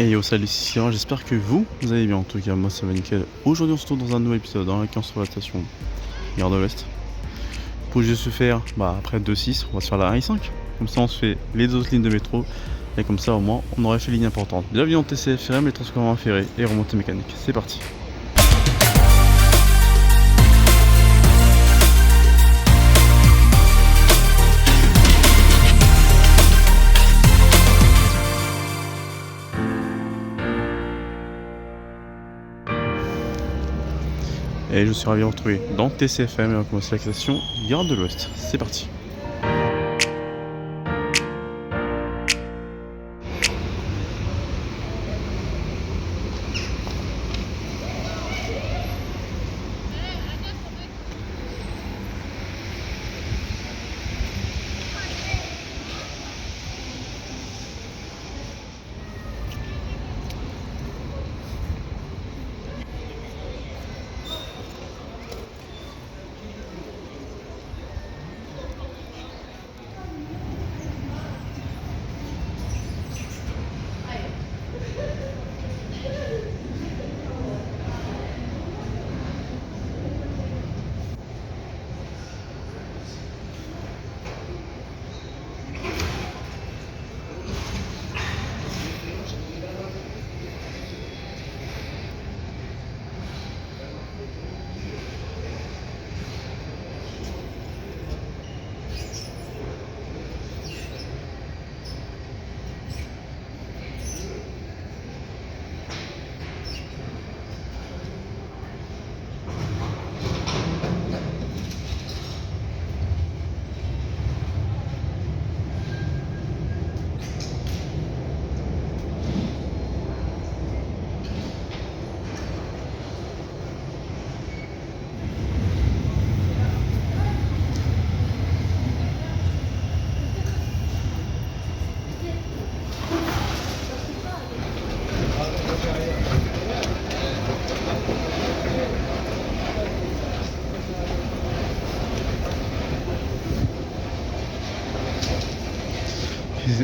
Hey yo, salut, c'est Cyr, j'espère que vous allez bien. En tout cas, moi ça va nickel. Aujourd'hui, on se retrouve dans un nouvel épisode dans lequel on se trouve à la station Gare de l'Ouest. Pour juste se faire, après 2-6, on va se faire la 1 et 5. Comme ça, on se fait les autres lignes de métro. Et comme ça, au moins, on aurait fait les lignes importantes. Bienvenue en TCFRM, les transports en ferré et remontée mécanique. C'est parti. Et je suis ravi de vous retrouver dans TCFM et on va commencer la station Gare de l'Ouest. C'est parti.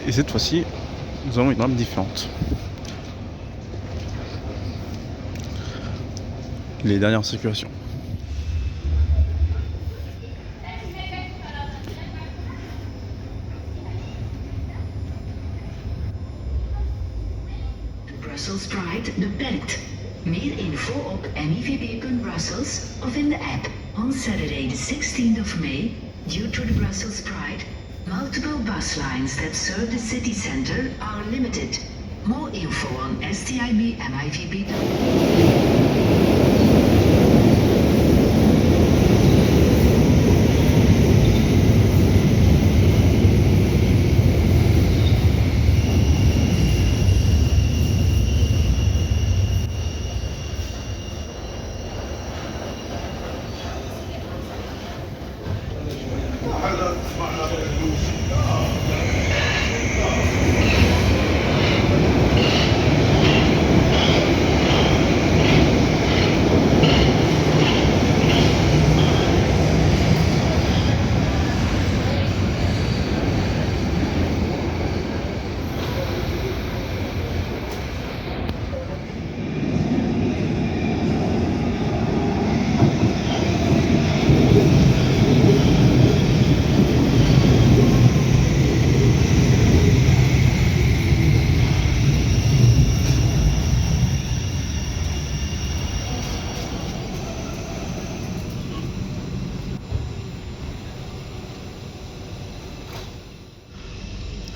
Et cette fois-ci, nous avons une rampe différente. Les dernières circulations. Brussels Pride, de Belt. Meer info op mivb.brussels of in de app. On Saturday the 16th of May, due to the Brussels Pride, multiple bus lines that serve the city center are limited. More info on STIB MIVB.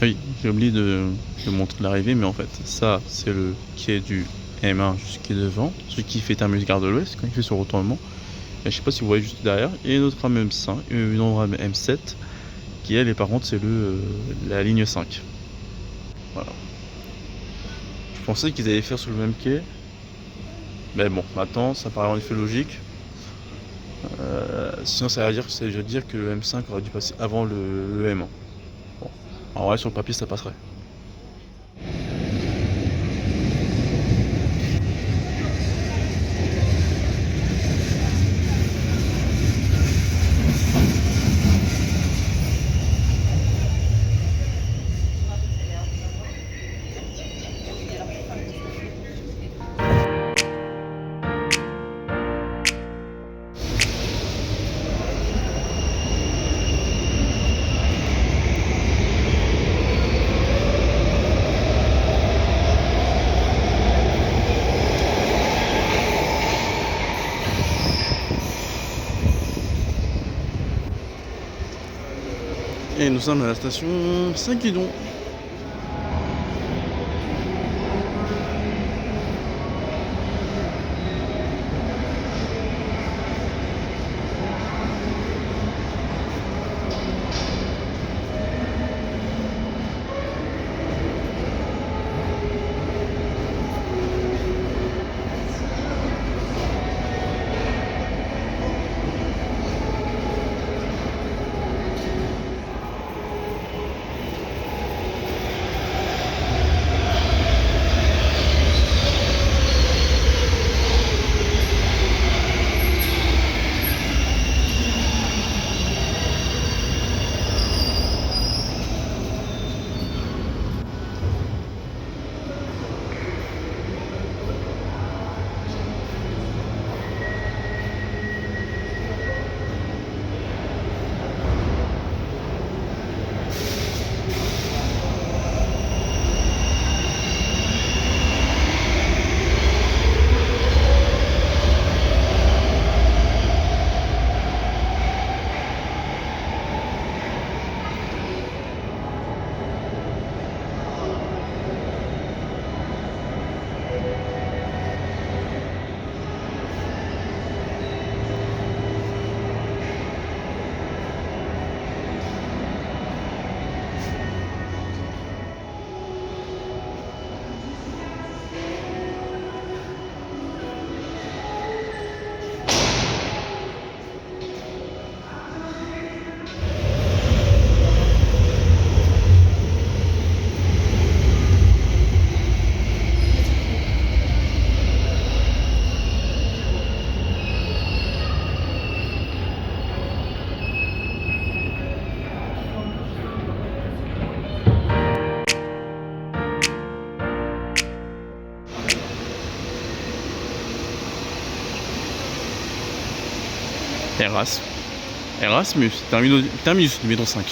Oui, j'ai oublié de montrer l'arrivée, mais en fait, ça, c'est le quai du M1 jusqu'à devant, celui qui fait terminus Gare de l'Ouest quand il fait son retournement. Et je sais pas si vous voyez juste derrière, et une autre rame M5, une autre rame M7, qui elle, et par contre, c'est la ligne 5. Voilà. Je pensais qu'ils allaient faire sur le même quai, mais bon, maintenant, ça paraît en effet logique. Sinon, ça veut dire que le M5 aurait dû passer avant le M1. Bon. En vrai, sur le papier, ça passerait. Et nous sommes à la station Saint-Guidon. Erasmus, terminus numéro 5.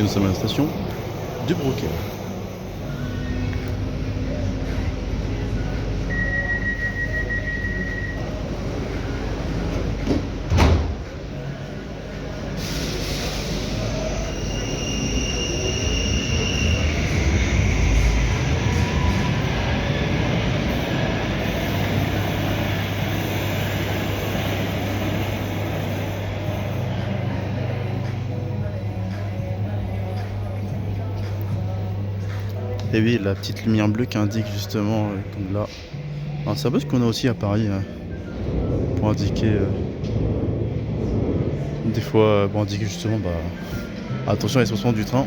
Et nous sommes à la station du Broquet. Et oui, la petite lumière bleue qui indique justement, comme là. Alors, c'est un peu ce qu'on a aussi à Paris, pour indiquer, des fois, pour indiquer justement, bah, attention à l'espacement du train.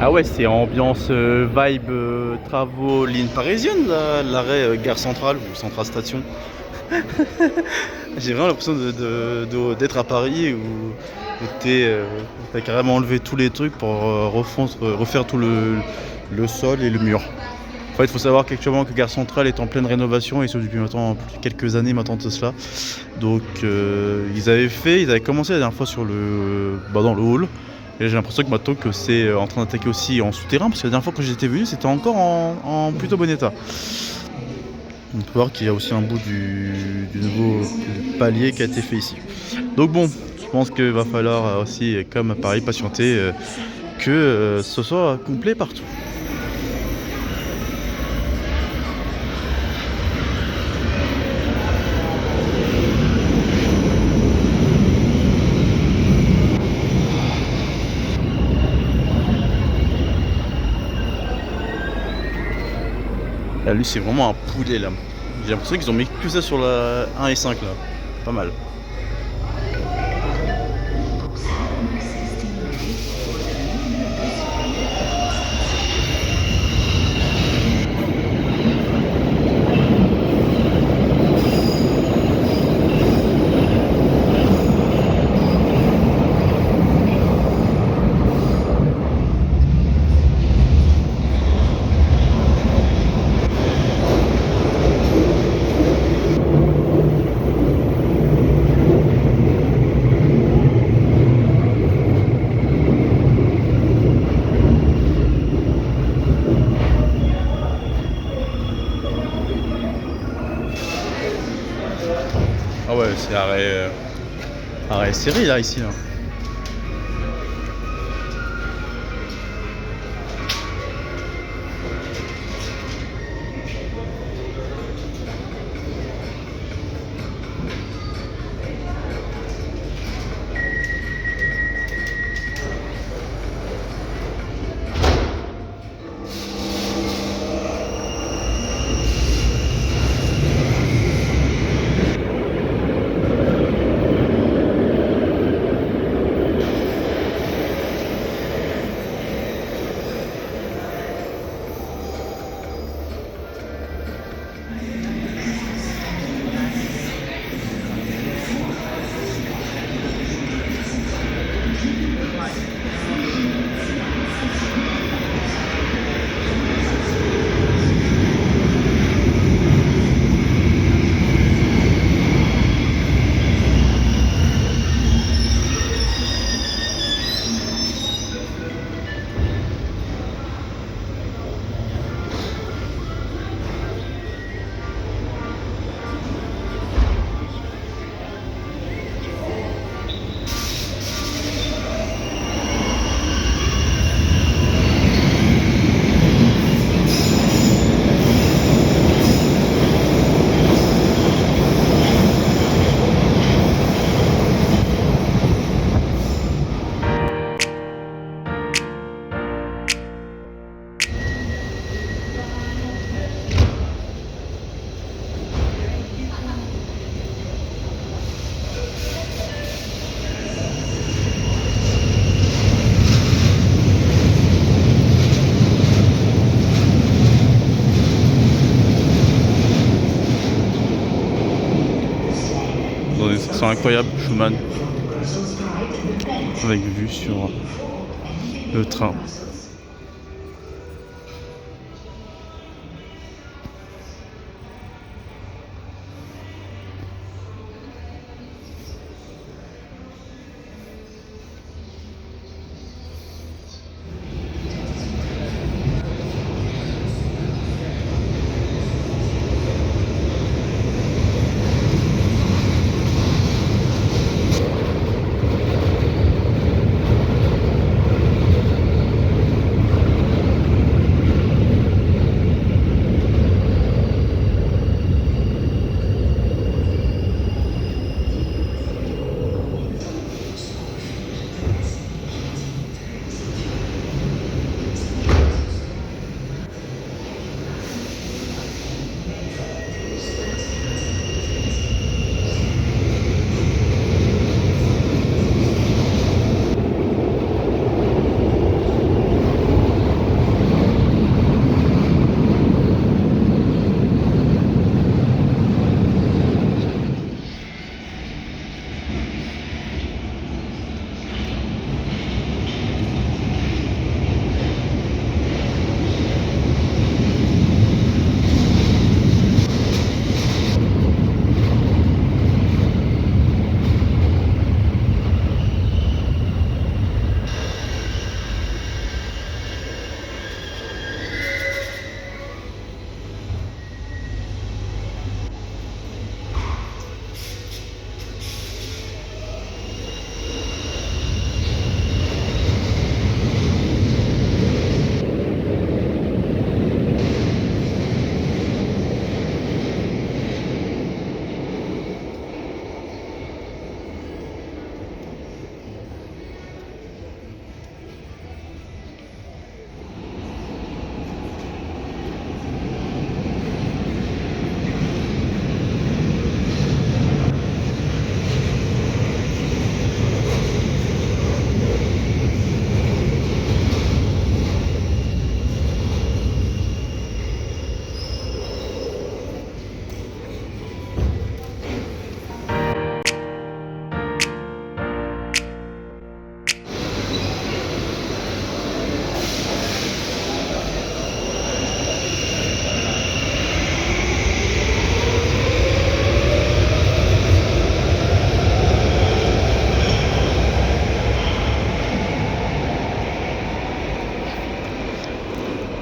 Ah ouais, c'est ambiance vibe travaux ligne parisienne, l'arrêt gare centrale ou centrale station. J'ai vraiment l'impression d'être à Paris où t'as carrément enlevé tous les trucs pour refaire tout le sol et le mur. En fait, il faut savoir qu'actuellement que Gare Centrale est en pleine rénovation et ce depuis maintenant quelques années maintenant de cela. Donc ils avaient commencé la dernière fois dans le hall. Et j'ai l'impression que maintenant que c'est en train d'attaquer aussi en souterrain, parce que la dernière fois que j'étais venu, c'était encore en plutôt bon état. On peut voir qu'il y a aussi un bout du nouveau palier qui a été fait ici. Donc bon, je pense qu'il va falloir aussi, comme à Paris, patienter que ce soit complet partout. Là, lui, c'est vraiment un poulet là. J'ai l'impression qu'ils ont mis que ça sur la 1 et 5 là. Pas mal. Ah ouais, c'est arrêt série là, ici. Là. sont incroyables, Schumann, avec vue sur le train.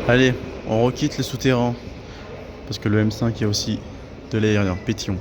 Allez, on requitte les souterrains. Parce que le M5, il y a aussi de l'aérien, pétillon.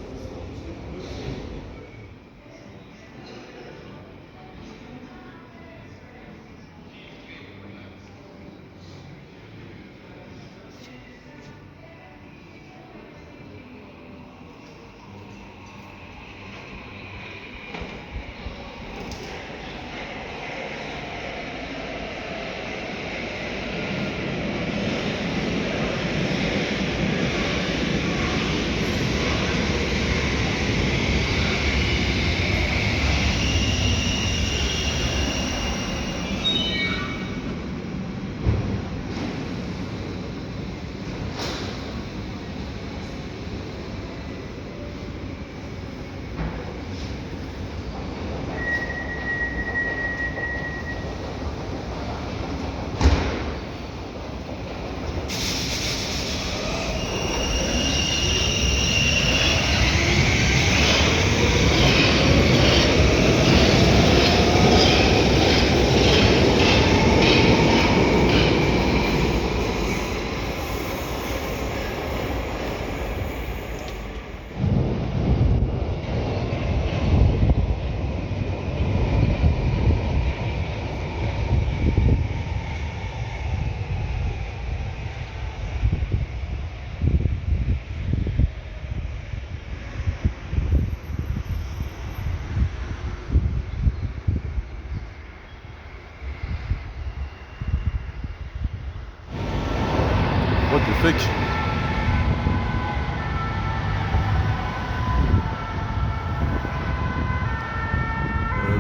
What the fuck?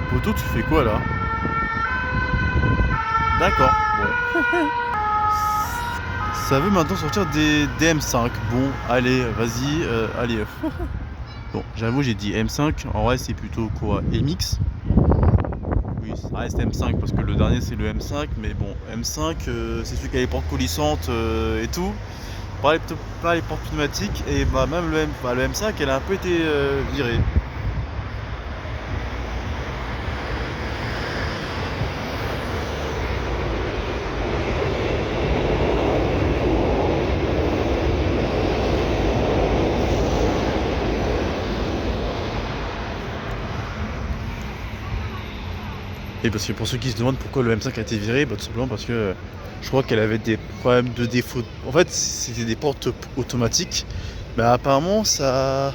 Poto, tu fais quoi là? D'accord, bon. Ça veut maintenant sortir des M5. Bon, allez, vas-y, allez. Bon, j'avoue, j'ai dit M5, en vrai c'est plutôt quoi, MX. Oui, ça reste M5 parce que le dernier c'est le M5, mais bon, M5 c'est celui qui a les portes coulissantes et tout. Pas les portes pneumatiques, et bah même le M5 elle a un peu été virée. Et parce que pour ceux qui se demandent pourquoi le M5 a été viré, bah tout simplement parce que je crois qu'elle avait des problèmes de défaut. En fait, c'était des portes automatiques, mais apparemment ça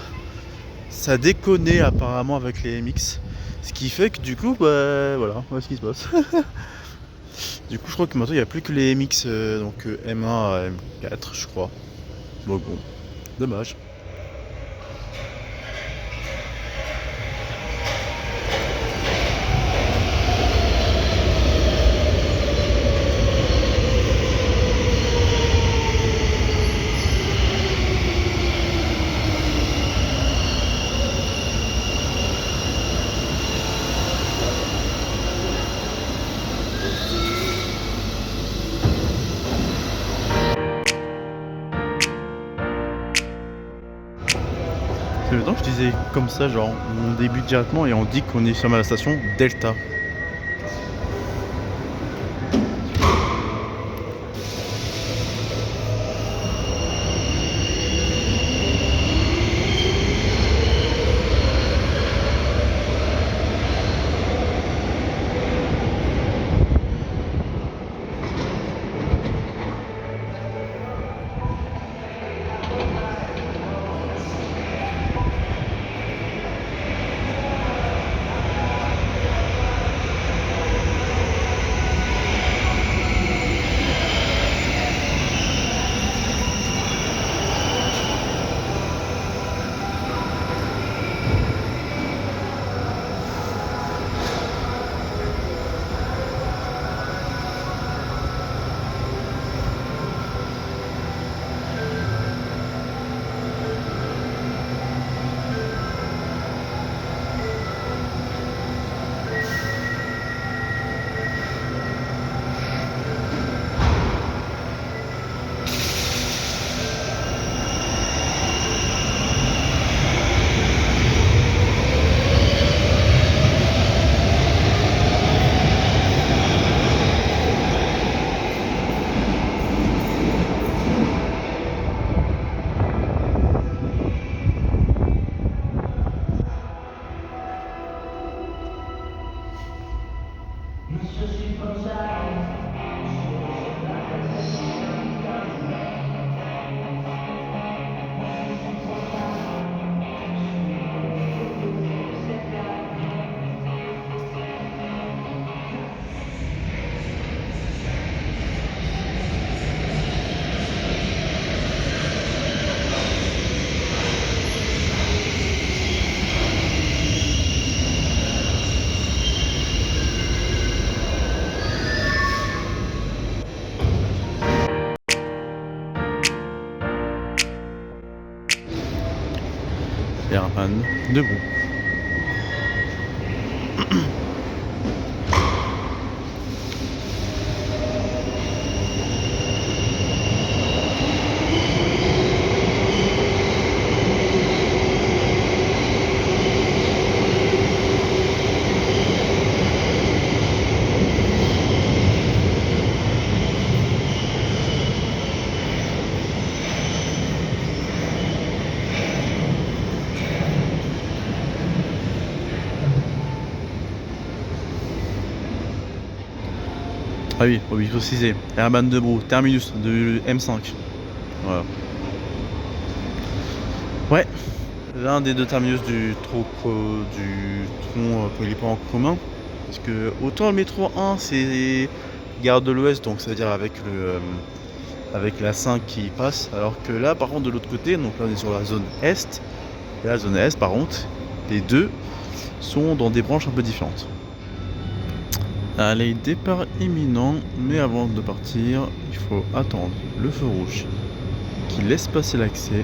déconnait apparemment avec les MX. Ce qui fait que du coup, bah voilà ce qui se passe. Du coup, je crois que maintenant il n'y a plus que les MX, donc M1 à M4, je crois. Donc bon, dommage. C'est maintenant que je disais comme ça, genre on débute directement et on dit qu'on est sur la station Delta. Herman debout. Ah oui, faut lui préciser. Herman debout, terminus de M5. Voilà. Ouais, l'un des deux terminus du tronc il est pas en commun. Parce que autant le métro 1 c'est gare de l'Ouest, donc ça veut dire avec avec la 5 qui passe, alors que là par contre de l'autre côté, donc là on est sur la zone Est, et la zone Est par contre, les deux sont dans des branches un peu différentes. Allez, départ imminent, mais avant de partir, il faut attendre le feu rouge qui laisse passer l'accès,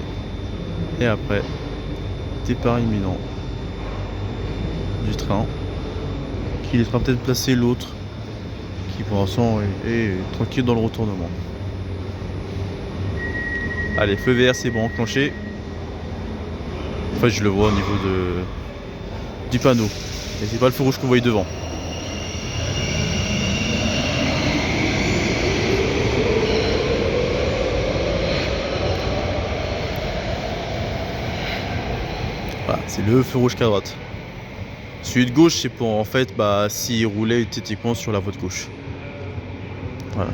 et après départ imminent du train, qui laissera peut-être placer l'autre, qui pour l'instant est tranquille dans le retournement. Allez, feu vert, c'est bon, enclenché. En fait, je le vois au niveau du panneau. Et c'est pas le feu rouge que vous voyez devant. Voilà, c'est le feu rouge qui est à droite. Celui de gauche, c'est pour en fait, s'il roulait hypothétiquement sur la voie de gauche. Voilà.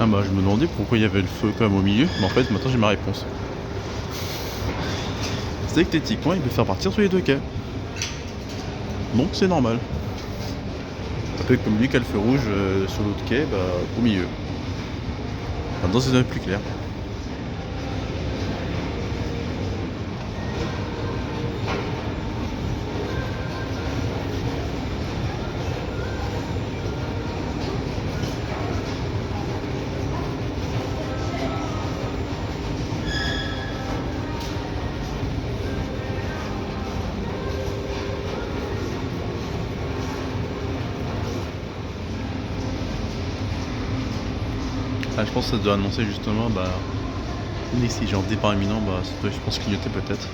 Ah bah je me demandais pourquoi il y avait le feu quand même au milieu, mais en fait maintenant j'ai ma réponse. C'est que techniquement il peut faire partir sur les deux quais. Donc c'est normal. Un peu comme lui qui a le feu rouge sur l'autre quai, au milieu. Maintenant c'est un peu plus clair. Ah, je pense que ça doit annoncer justement si j'ai un départ imminent, ça doit, je pense, clignoter peut-être.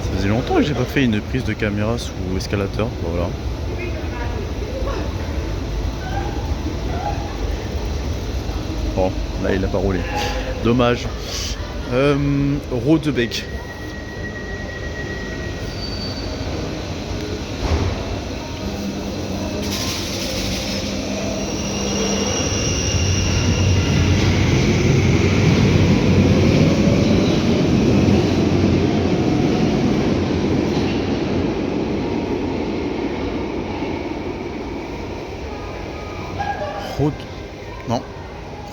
Ça faisait longtemps que j'ai pas fait une prise de caméra sous escalateur, voilà. Bon, là il a pas roulé. Dommage. Rodebeek.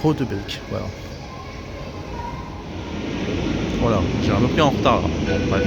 Rodebeek, voilà. Voilà, j'ai un peu pris en retard là. Bon, bref.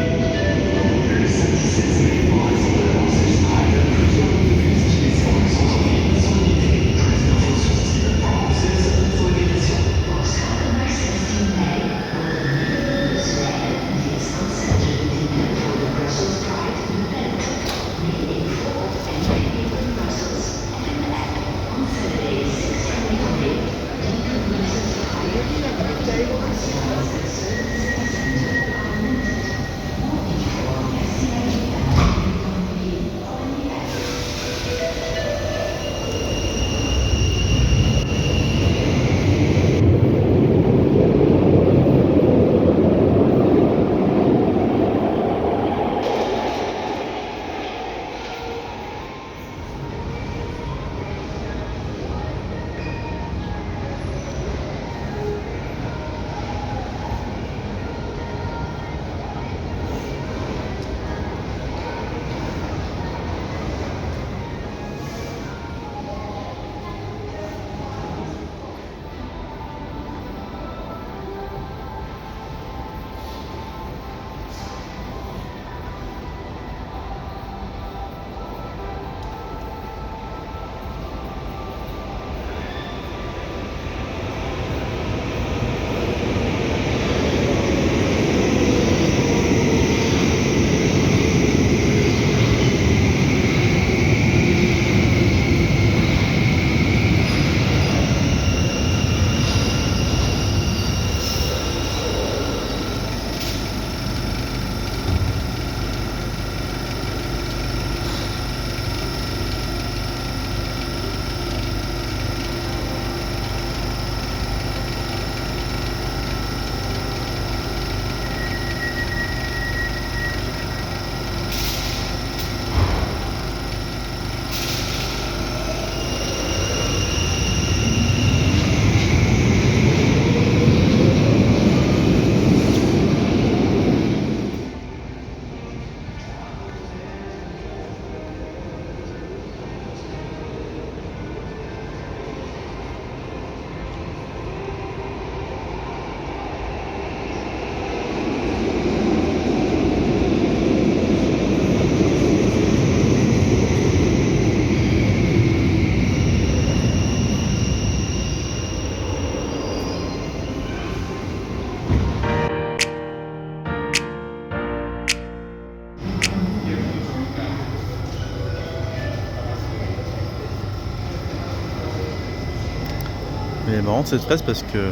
Mais marrant cette fraise parce que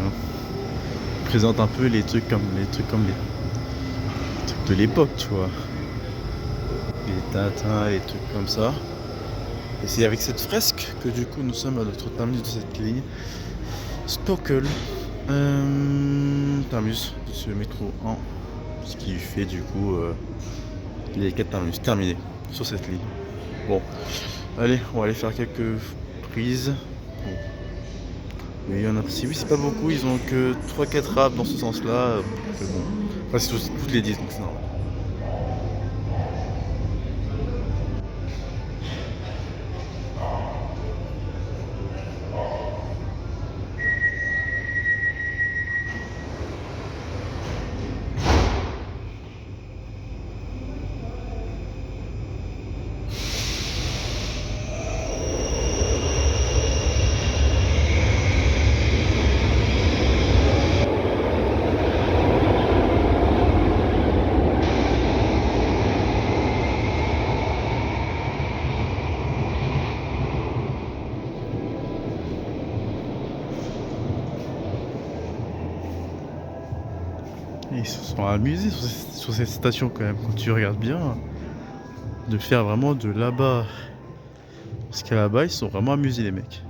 présente un peu les trucs comme les trucs de l'époque, tu vois. Les Tintins, les trucs comme ça. Et c'est avec cette fresque que du coup nous sommes à notre terminus de cette ligne. Stockholm. Terminus de ce métro 1. Ce qui fait du coup les 4 terminus terminés sur cette ligne. Bon, allez, on va aller faire quelques prises. Bon. Mais il y en a, si oui, c'est pas beaucoup, ils ont que 3-4 raps dans ce sens-là. Bon. Enfin, c'est toutes les 10, donc c'est normal. Ils se sont amusés sur cette station quand même, quand tu regardes bien, de faire vraiment de là-bas. Parce qu'à là-bas, ils se sont vraiment amusés les mecs.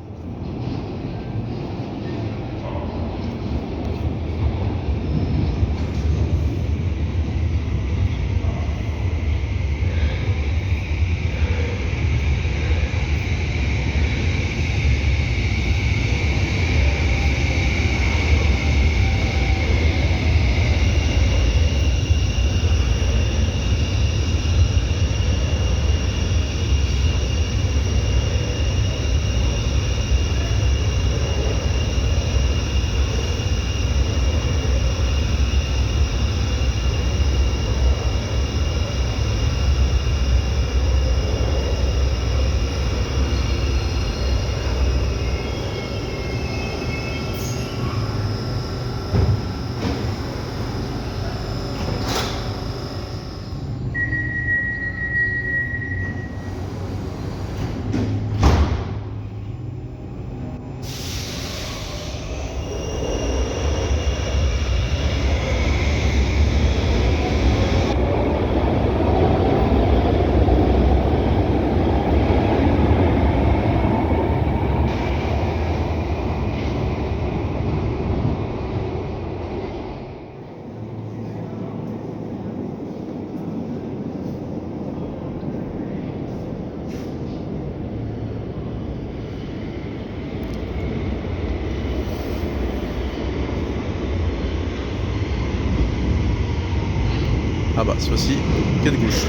Ah bah, c'est aussi quai de gauche.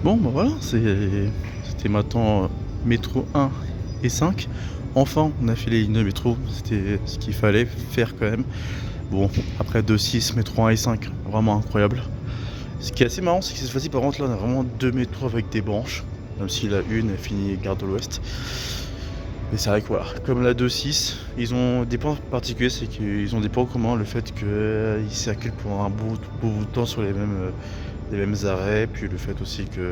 Bon bah voilà, c'était maintenant métro 1 et 5. Enfin on a fait les lignes de métro, c'était ce qu'il fallait faire quand même. Bon, après 2, 6, métro 1 et 5, vraiment incroyable. Ce qui est assez marrant, c'est que cette fois-ci par contre là on a vraiment 2 métros avec des branches, même si la une elle finit gare de l'Ouest. Mais c'est vrai que voilà, comme la 2-6, ils ont des points particuliers, c'est qu'ils ont des points communs, le fait qu'ils circulent pour un bout de temps sur les mêmes arrêts, puis le fait aussi qu'il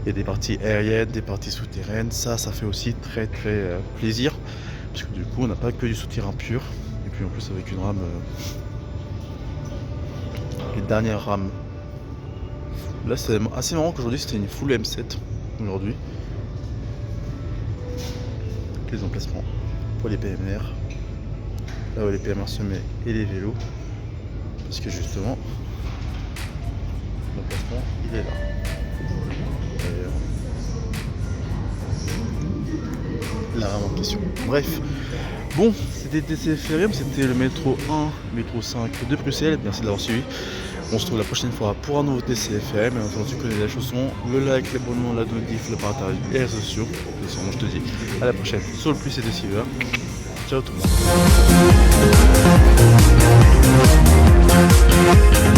y a des parties aériennes, des parties souterraines, ça fait aussi très plaisir, parce que du coup on n'a pas que du souterrain pur, et puis en plus avec une rame, les dernières rames. Là c'est assez marrant qu'aujourd'hui c'était une full M7, aujourd'hui. Les emplacements pour les PMR, là où les PMR se mettent et les vélos, parce que justement l'emplacement il est là. La rame en question. Bref, bon, c'était TCFRM, c'était le métro 1, métro 5 de Bruxelles. Merci d'avoir suivi. On se retrouve la prochaine fois pour un nouveau TCFM. Et maintenant tu connais la chanson, le like, l'abonnement, la notif, le partage et les réseaux sociaux. Moi je te dis à la prochaine sur le plus et Deceiver. Ciao tout le monde.